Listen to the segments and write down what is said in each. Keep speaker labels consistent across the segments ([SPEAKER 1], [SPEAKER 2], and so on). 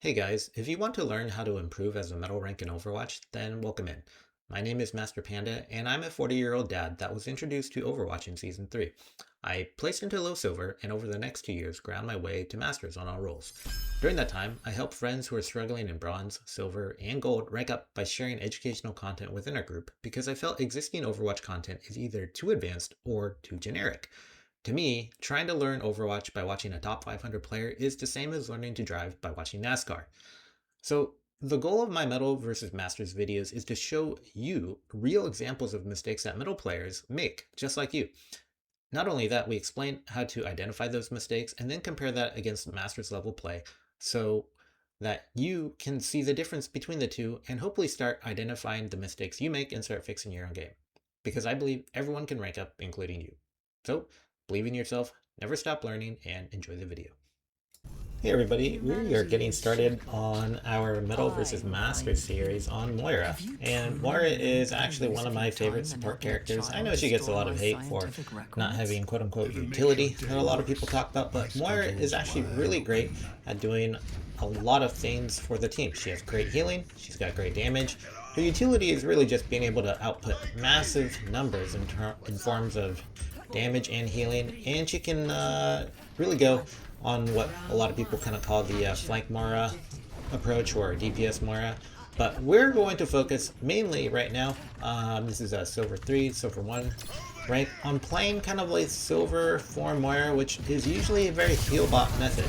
[SPEAKER 1] Hey guys, if you want to learn how to improve as a metal rank in Overwatch, then welcome in. My name is Master Panda, and I'm a 40-year-old dad that was introduced to Overwatch in Season 3. I placed into low silver, and over the next 2 years ground my way to Masters on all roles. During that time, I helped friends who are struggling in bronze, silver, and gold rank up by sharing educational content within our group because I felt existing Overwatch content is either too advanced or too generic. To me, trying to learn Overwatch by watching a top 500 player is the same as learning to drive by watching NASCAR. So, the goal of my Metal versus Masters videos is to show you real examples of mistakes that Metal players make, just like you. Not only that, we explain how to identify those mistakes and then compare that against Masters level play so that you can see the difference between the two and hopefully start identifying the mistakes you make and start fixing your own game. Because I believe everyone can rank up, including you. So, believe in yourself, never stop learning, and enjoy the video. Hey everybody, we are getting started on our Metal vs. Master series on Moira. And Moira is actually one of my favorite support characters. I know she gets a lot of hate for not having quote-unquote utility that a lot of people talk about, but Moira is actually really great at doing a lot of things for the team. She has great healing, she's got great damage. Her utility is really just being able to output massive numbers in forms of damage and healing, and she can really go on what a lot of people kind of call the flank Moira approach or DPS Moira. But we're going to focus mainly right now, this is a Silver 3, Silver 1 rank, on playing kind of like Silver 4 Moira, which is usually a very heal bot method.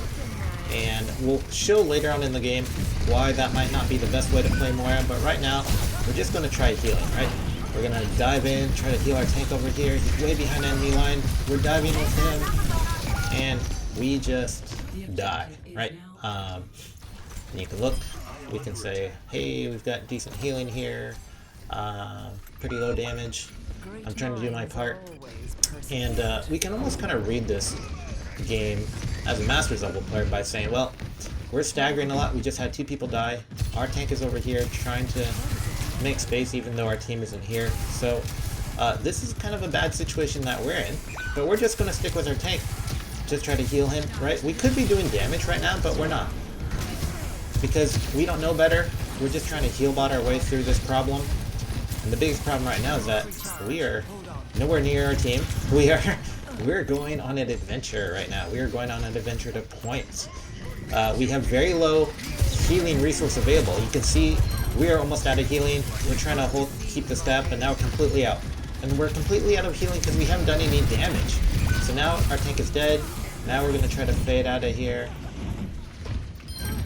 [SPEAKER 1] And we'll show later on in the game why that might not be the best way to play Moira, but right now we're just going to try healing, right? We're going to dive in, try to heal our tank over here. He's way behind enemy line. We're diving with him, and we just die, right? And you can look, we can say, hey, we've got decent healing here, pretty low damage. I'm trying to do my part. And we can almost kind of read this game as a Masters level player by saying, well, we're staggering a lot. We just had 2 people die. Our tank is over here trying to make space even though our team isn't here. So this is kind of a bad situation that we're in, but we're just going to stick with our tank. Just try to heal him, right? We could be doing damage right now, but we're not. Because we don't know better. We're just trying to heal bot our way through this problem. And the biggest problem right now is that we are nowhere near our team. We're going on an adventure right now. We are going on an adventure to points. We have very low healing resource available. You can see we are almost out of healing. We're trying to keep the step, but now we're completely out. And we're completely out of healing because we haven't done any damage. So now our tank is dead. Now we're going to try to fade out of here.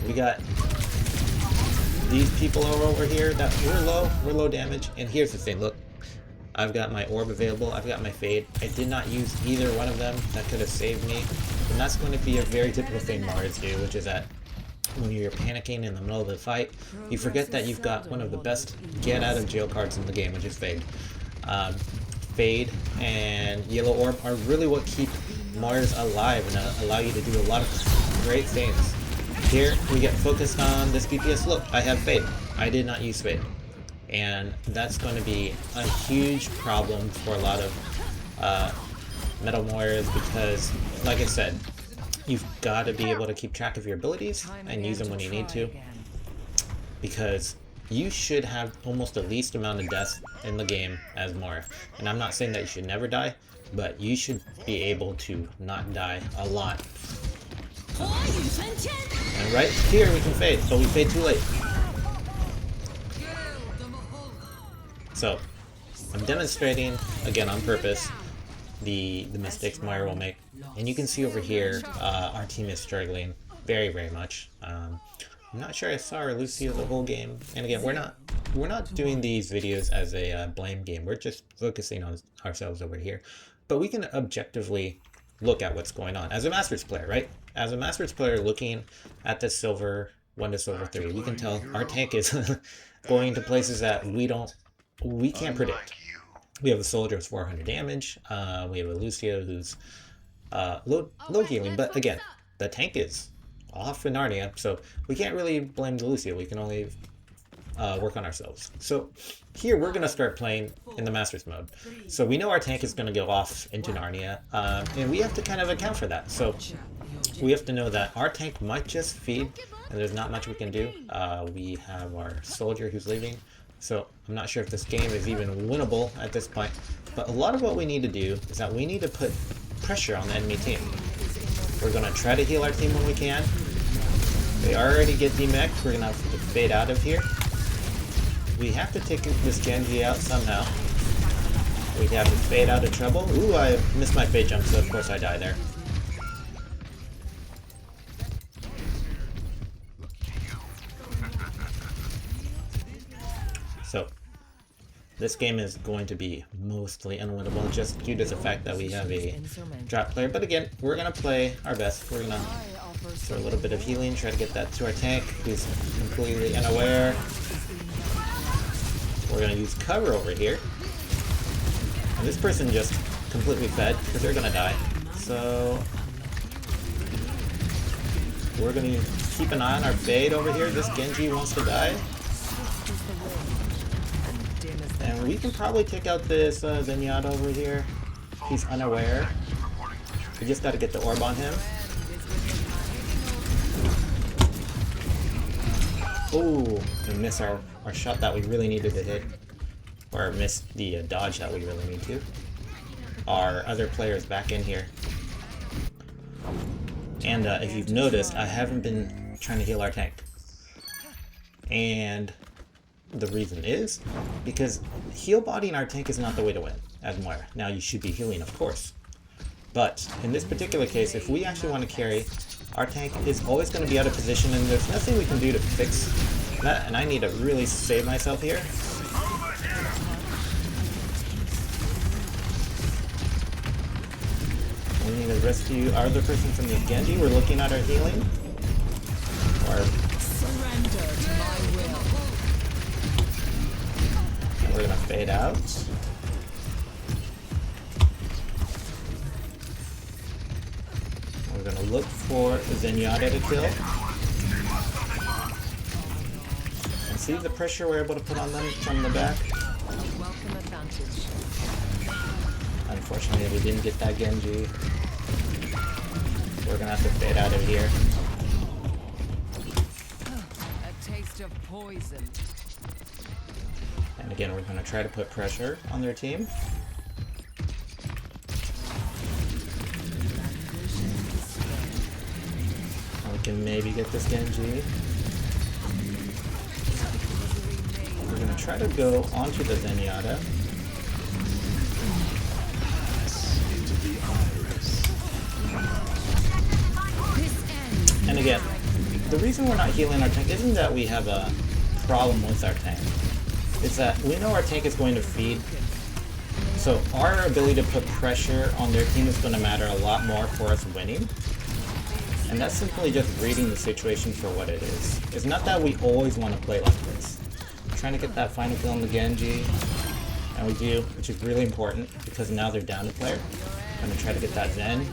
[SPEAKER 1] We got these people over here that we're low damage. And here's the thing, look. I've got my orb available, I've got my fade. I did not use either one of them. That could have saved me. And that's going to be a very typical thing Mars do, which is that when you're panicking in the middle of the fight, you forget that you've got one of the best get out of jail cards in the game, which is fade. Fade and Yellow Orb are really what keep Mars alive and allow you to do a lot of great things. Here we get focused on this DPS. Look, I have Fade. I did not use Fade. And that's going to be a huge problem for a lot of Metal Moiras because, like I said, you've got to be able to keep track of your abilities and use them when you need to. Because you should have almost the least amount of deaths in the game as Moira. And I'm not saying that you should never die, but you should be able to not die a lot. And right here we can fade, but we fade too late. So, I'm demonstrating, again on purpose, the mistakes Moira will make. And you can see over here, our team is struggling very, very much. I'm not sure I saw our Lucio the whole game. And again, we're not doing these videos as a blame game. We're just focusing on ourselves over here. But we can objectively look at what's going on as a Masters player, right? As a Masters player looking at the Silver 1 to Silver 3, we can tell our tank is going to places that we can't predict. We have a soldier with 400 damage. We have a Lucio who's low healing, but again, the tank is off in Narnia, so we can't really blame the Lucio. We can only work on ourselves. So here we're going to start playing in the Masters mode. So we know our tank is going to go off into Narnia, and we have to kind of account for that. So we have to know that our tank might just feed and there's not much we can do. We have our soldier who's leaving, so I'm not sure if this game is even winnable at this point. But a lot of what we need to do is that we need to put pressure on the enemy team. We're going to try to heal our team when we can. They already get demeched. We're going to have to fade out of here. We have to take this Genji out somehow. We have to fade out of trouble. Ooh, I missed my fade jump, so of course I die there. So, this game is going to be mostly unwinnable just due to the fact that we have a drop player. But again, we're going to play our best. We're going to throw a little bit of healing, try to get that to our tank, who's completely unaware. We're going to use cover over here. And this person just completely fed, because they're going to die. So, we're going to keep an eye on our fade over here. This Genji wants to die. And we can probably take out this Zenyatta over here. He's unaware. We just got to get the orb on him. Ooh, we miss our shot that we really needed to hit. Or miss the dodge that we really need to. Our other player is back in here. And if you've noticed, I haven't been trying to heal our tank. And the reason is because heal bodying our tank is not the way to win as Moira. Now you should be healing, of course. But in this particular case, if we actually want to carry, our tank is always going to be out of position and there's nothing we can do to fix that. And I need to really save myself here. We need to rescue our other person from the Genji. We're looking at our healing. Or
[SPEAKER 2] surrender to my will.
[SPEAKER 1] And we're gonna fade out. We're gonna look for Zenyatta to kill. And see the pressure we're able to put on them from the back.
[SPEAKER 2] Welcome advantage.
[SPEAKER 1] Unfortunately, we didn't get that Genji. We're gonna have to fade out of here.
[SPEAKER 2] A taste of poison.
[SPEAKER 1] And again, we're gonna try to put pressure on their team. And we can maybe get this Genji. We're gonna try to go onto the Zenyatta. And again, the reason we're not healing our tank isn't that we have a problem with our tank. It's that we know our tank is going to feed. So our ability to put pressure on their team is going to matter a lot more for us winning. And that's simply just reading the situation for what it is. It's not that we always want to play like this. We're trying to get that final kill on the Genji. And we do, which is really important because now they're down a player. I'm going to try to get that Zen.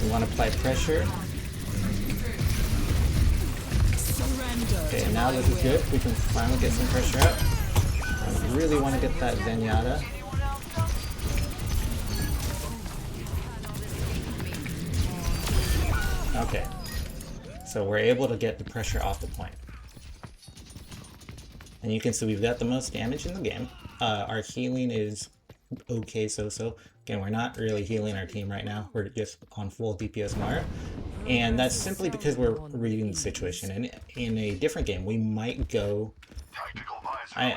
[SPEAKER 1] We want to apply pressure. Okay, now this is good. We can finally get some pressure up. I really want to get that Zenyatta. Okay, so we're able to get the pressure off the point. And you can see we've got the most damage in the game. Our healing is okay so-so. Again, we're not really healing our team right now. We're just on full DPS Moira. And that's simply because we're reading the situation. And in a different game, we might go...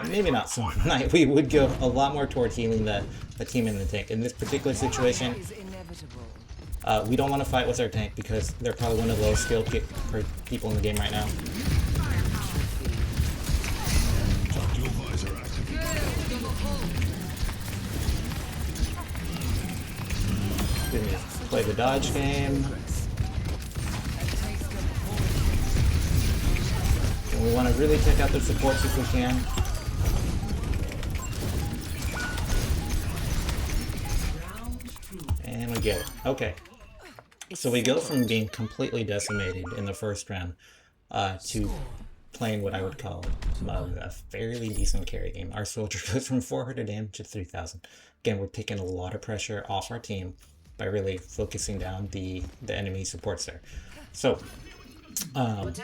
[SPEAKER 1] maybe not so much. We would go a lot more toward healing the team in the tank. In this particular situation, we don't want to fight with our tank because they're probably one of the lowest skilled people in the game right now. Play the dodge game. And we want to really take out the supports if we can. And we get it. Okay. So we go from being completely decimated in the first round to playing what I would call a fairly decent carry game. Our soldier goes from 400 damage to 3,000. Again, we're taking a lot of pressure off our team by really focusing down the enemy supports there. So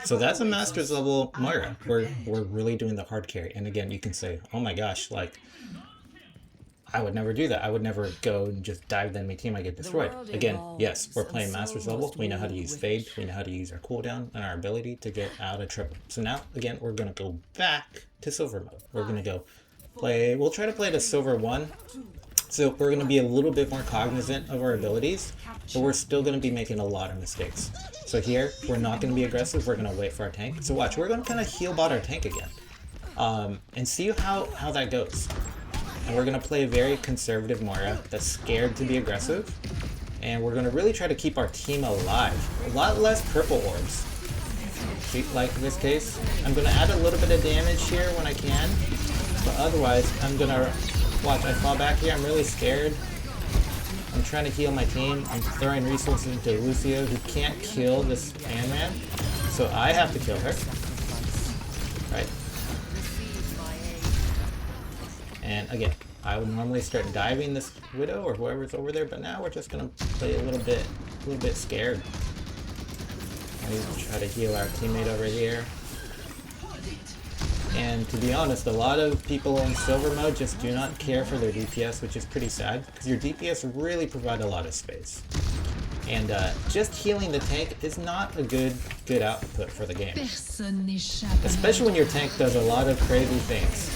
[SPEAKER 1] So that's a master's level Moira. We're really doing the hard carry. And again, you can say, oh my gosh, like I would never do that. I would never go and just dive the enemy team. I get destroyed. Again, yes, we're playing Master's level. We know how to use Fade. We know how to use our cooldown and our ability to get out of trouble. So now, again, we're going to go back to Silver mode. We're going to go play... We'll try to play to Silver 1. So we're going to be a little bit more cognizant of our abilities, but we're still going to be making a lot of mistakes. So here, we're not going to be aggressive. We're going to wait for our tank. So watch, we're going to kind of heal bot our tank again. And see how that goes. And we're going to play a very conservative Moira that's scared to be aggressive. And we're going to really try to keep our team alive. A lot less purple orbs. See, like in this case, I'm going to add a little bit of damage here when I can. But otherwise, I'm going to... Watch, I fall back here. I'm really scared. I'm trying to heal my team. I'm throwing resources into Lucio, who can't kill this man. So I have to kill her. Right. And again, I would normally start diving this Widow or whoever's over there, but now we're just gonna play a little bit scared. I need to try to heal our teammate over here. And to be honest, a lot of people in Silver mode just do not care for their DPS, which is pretty sad, because your DPS really provide a lot of space. And just healing the tank is not a good output for the game. Especially when your tank does a lot of crazy things.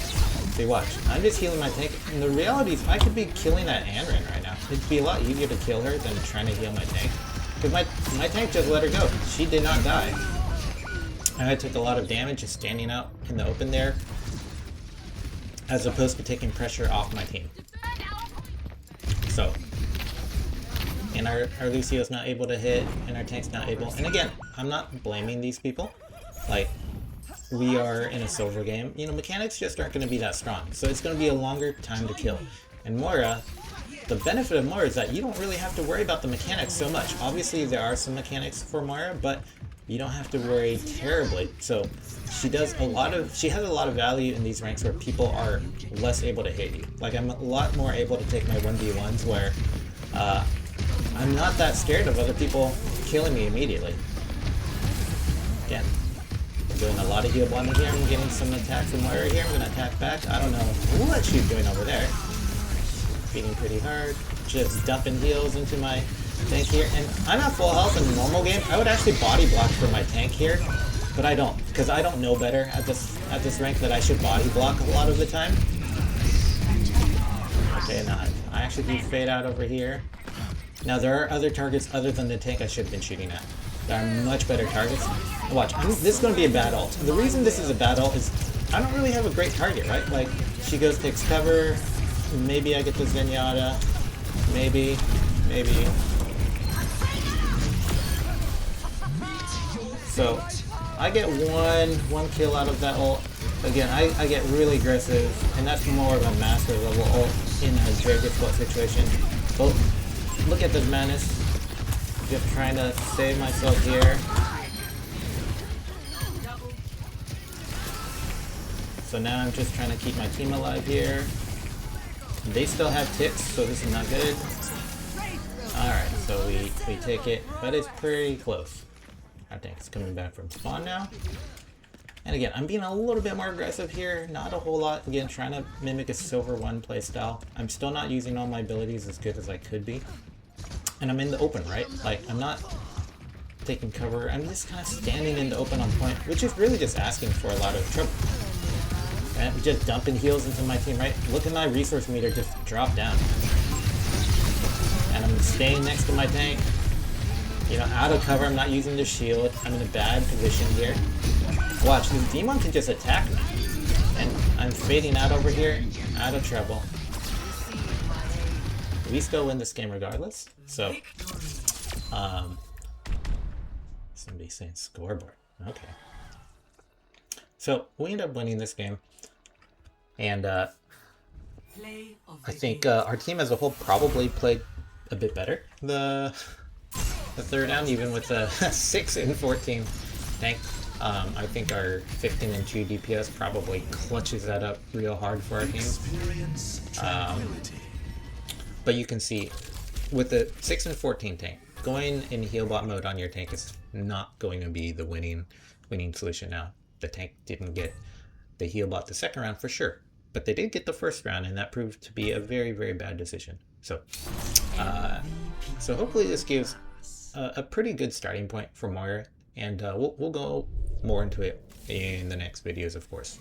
[SPEAKER 1] See, watch. I'm just healing my tank, and the reality is I could be killing that Anrin right now. It'd be a lot easier to kill her than trying to heal my tank. Because my tank just let her go. She did not die. And I took a lot of damage just standing out in the open there, as opposed to taking pressure off my team. So, and our Lucio's not able to hit, and our tank's not able. And again, I'm not blaming these people. Like, we are in a silver game. You know, mechanics just aren't going to be that strong. So it's going to be a longer time to kill. And Moira, the benefit of Moira is that you don't really have to worry about the mechanics so much. Obviously, there are some mechanics for Moira, but you don't have to worry terribly. So she has a lot of value in these ranks where people are less able to hit you. Like, I'm a lot more able to take my 1v1s where I'm not that scared of other people killing me immediately. Again, I'm doing a lot of heal bonding here. I'm getting some attacks from Moira here. I'm going to attack back. I don't know what she's doing over there. Beating pretty hard. Just dumping heals into my tank here. And I'm at full health in a normal game. I would actually body block for my tank here, but I don't, because I don't know better at this rank that I should body block a lot of the time. Okay, now I actually do fade out over here. Now there are other targets other than the tank I should have been shooting at. There are much better targets. Watch, this is going to be a bad ult. The reason this is a bad ult is I don't really have a great target, right? Like, she goes, takes cover, maybe I get the Zenyatta, maybe. So, I get one kill out of that ult. Again, I get really aggressive, and that's more of a master level ult in a very difficult situation. But look at this madness. Just trying to save myself here. So now I'm just trying to keep my team alive here. They still have ticks, so this is not good. Alright, so we take it, but it's pretty close. I think it's coming back from spawn now. And again, I'm being a little bit more aggressive here, not a whole lot. Again, trying to mimic a Silver 1 playstyle. I'm still not using all my abilities as good as I could be. And I'm in the open, right? Like, I'm not taking cover. I'm just kind of standing in the open on point, which is really just asking for a lot of trouble. And I'm just dumping heals into my team, right? Look at my resource meter just drop down. And I'm staying next to my tank. You know, out of cover, I'm not using the shield. I'm in a bad position here. Watch, this demon can just attack me. And I'm fading out over here, out of trouble. We still win this game regardless. So, somebody's saying scoreboard. Okay. So, we end up winning this game. And I think our team as a whole probably played a bit better the third round, even with the 6 and 14 tank. I think our 15 and 2 DPS probably clutches that up real hard for our team. But you can see with the 6 and 14 tank, going in heal bot mode on your tank is not going to be the winning solution now. The tank didn't get the heal bot the second round for sure, but they did get the first round, and that proved to be a very, very bad decision. So, so hopefully this gives a pretty good starting point for Moira, and we'll go more into it in the next videos, of course.